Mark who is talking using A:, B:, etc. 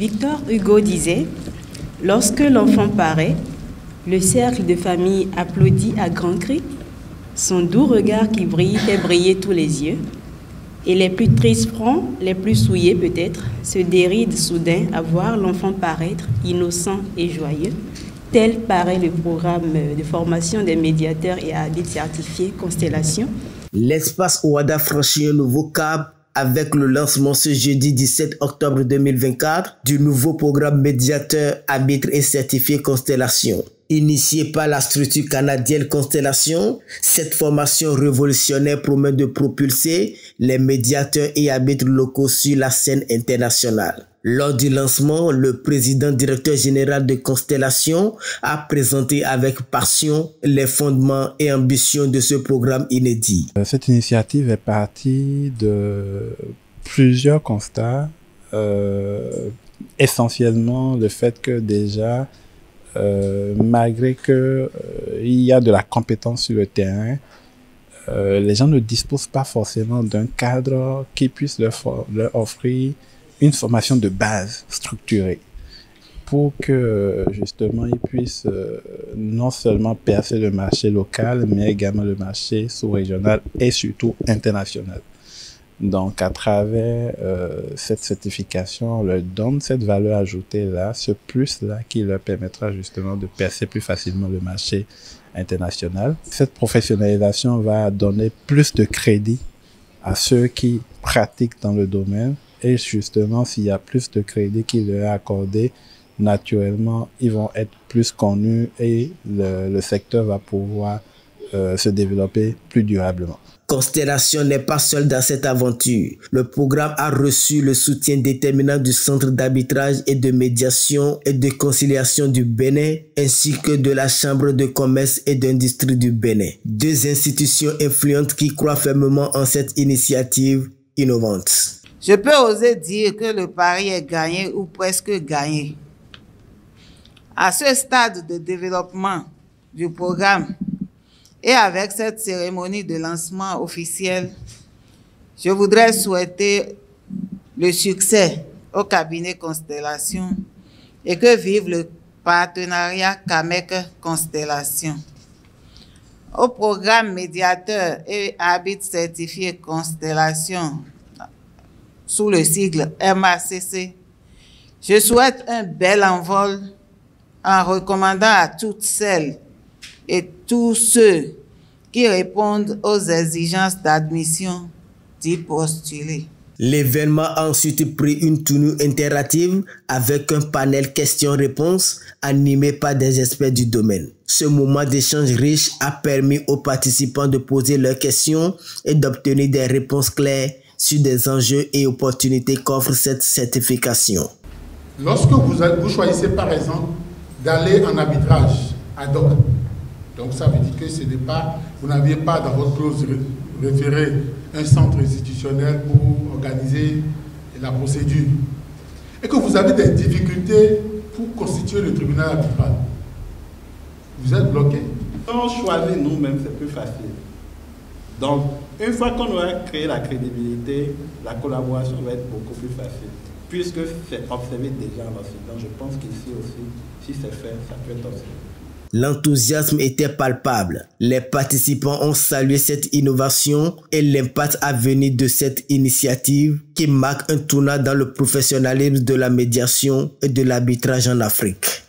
A: Victor Hugo disait, lorsque l'enfant paraît, le cercle de famille applaudit à grands cris, son doux regard qui brille fait briller tous les yeux, et les plus tristes fronts, les plus souillés peut-être, se dérident soudain à voir l'enfant paraître innocent et joyeux. Tel paraît le programme de formation des médiateurs et arbitres certifiés Constellation.
B: L'espace OADA franchit un nouveau cap avec le lancement ce jeudi 17 octobre 2024 du nouveau programme médiateur, arbitre et certifié Constellation. Initié par la structure canadienne Constellation, cette formation révolutionnaire promet de propulser les médiateurs et arbitres locaux sur la scène internationale. Lors du lancement, le président directeur général de Constellation a présenté avec passion les fondements et ambitions de ce programme inédit.
C: Cette initiative est partie de plusieurs constats, essentiellement le fait que déjà, malgré qu'il y a de la compétence sur le terrain, les gens ne disposent pas forcément d'un cadre qui puisse leur offrir une formation de base structurée pour que justement ils puissent non seulement percer le marché local, mais également le marché sous-régional et surtout international. Donc à travers cette certification, on leur donne cette valeur ajoutée-là, ce plus-là qui leur permettra justement de percer plus facilement le marché international. Cette professionnalisation va donner plus de crédit à ceux qui pratiquent dans le domaine. Et justement, s'il y a plus de crédit qui leur est accordé, naturellement, ils vont être plus connus et le secteur va pouvoir se développer plus durablement.
B: Constellation n'est pas seule dans cette aventure. Le programme a reçu le soutien déterminant du Centre d'arbitrage et de médiation et de conciliation du Bénin, ainsi que de la Chambre de commerce et d'industrie du Bénin. Deux institutions influentes qui croient fermement en cette initiative innovante.
D: Je peux oser dire que le pari est gagné ou presque gagné. À ce stade de développement du programme et avec cette cérémonie de lancement officiel, je voudrais souhaiter le succès au cabinet Constellation et que vive le partenariat CAMEC-Constellation. Au programme médiateur et arbitre certifié Constellation, sous le sigle MACC, je souhaite un bel envol en recommandant à toutes celles et tous ceux qui répondent aux exigences d'admission d'y postuler.
B: L'événement a ensuite pris une tournure interactive avec un panel questions-réponses animé par des experts du domaine. Ce moment d'échange riche a permis aux participants de poser leurs questions et d'obtenir des réponses claires sur des enjeux et opportunités qu'offre cette certification.
E: Lorsque vous choisissez par exemple d'aller en arbitrage ad hoc, donc ça veut dire que ce n'est pas, vous n'aviez pas dans votre clause référée un centre institutionnel pour organiser la procédure, et que vous avez des difficultés pour constituer le tribunal arbitral, vous êtes bloqué.
F: Quand on choisit nous-mêmes, c'est plus facile. Donc, une fois qu'on aura créé la crédibilité, la collaboration va être beaucoup plus facile, puisque c'est observé déjà en Occident. Je pense qu'ici aussi, si c'est fait, ça peut être observé.
B: L'enthousiasme était palpable. Les participants ont salué cette innovation et l'impact à venir de cette initiative qui marque un tournant dans le professionnalisme de la médiation et de l'arbitrage en Afrique.